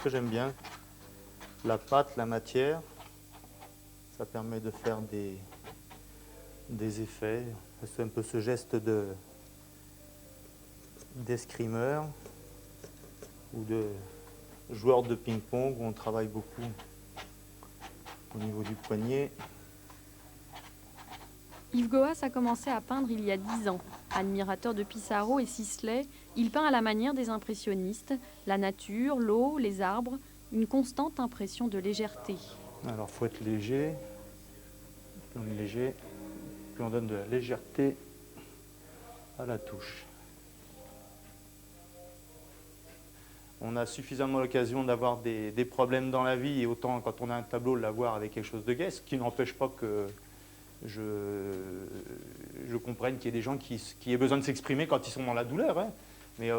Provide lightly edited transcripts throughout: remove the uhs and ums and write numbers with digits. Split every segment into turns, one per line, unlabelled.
que j'aime bien. La pâte, la matière, ça permet de faire des effets. C'est un peu ce geste d'escrimeur ou de joueur de ping-pong où on travaille beaucoup au niveau du poignet.
Yves Goas a commencé à peindre il y a 10 ans. Admirateur de Pissarro et Sisley, il peint à la manière des impressionnistes, la nature, l'eau, les arbres, une constante impression de légèreté.
Alors il faut être léger, plus on est léger, plus on donne de la légèreté à la touche. On a suffisamment l'occasion d'avoir des problèmes dans la vie et autant quand on a un tableau l'avoir avec quelque chose de gai, ce qui n'empêche pas que je comprenne qu'il y ait des gens qui aient besoin de s'exprimer quand ils sont dans la douleur. Hein. Mais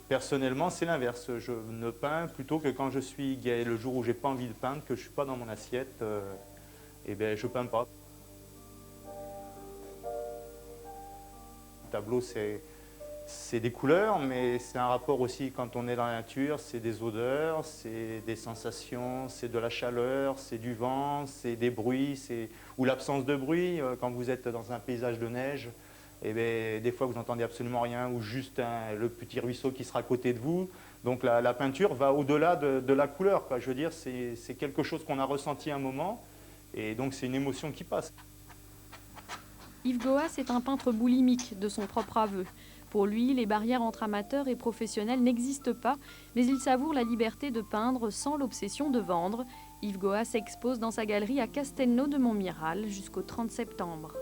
personnellement, c'est l'inverse. Je ne peins plutôt que quand je suis gai. Le jour où j'ai pas envie de peindre, que je ne suis pas dans mon assiette, je ne peins pas. Le tableau, c'est des couleurs, mais c'est un rapport aussi quand on est dans la nature, c'est des odeurs, c'est des sensations, c'est de la chaleur, c'est du vent, c'est des bruits, ou l'absence de bruit. Quand vous êtes dans un paysage de neige, des fois vous n'entendez absolument rien, ou juste le petit ruisseau qui sera à côté de vous. Donc la peinture va au-delà de la couleur, quoi. Je veux dire, c'est quelque chose qu'on a ressenti à un moment, et donc c'est une émotion qui passe.
Yves Goas est un peintre boulimique de son propre aveu. Pour lui, les barrières entre amateurs et professionnels n'existent pas, mais il savoure la liberté de peindre sans l'obsession de vendre. Yves Goas expose dans sa galerie à Castelnau de Montmiral jusqu'au 30 septembre.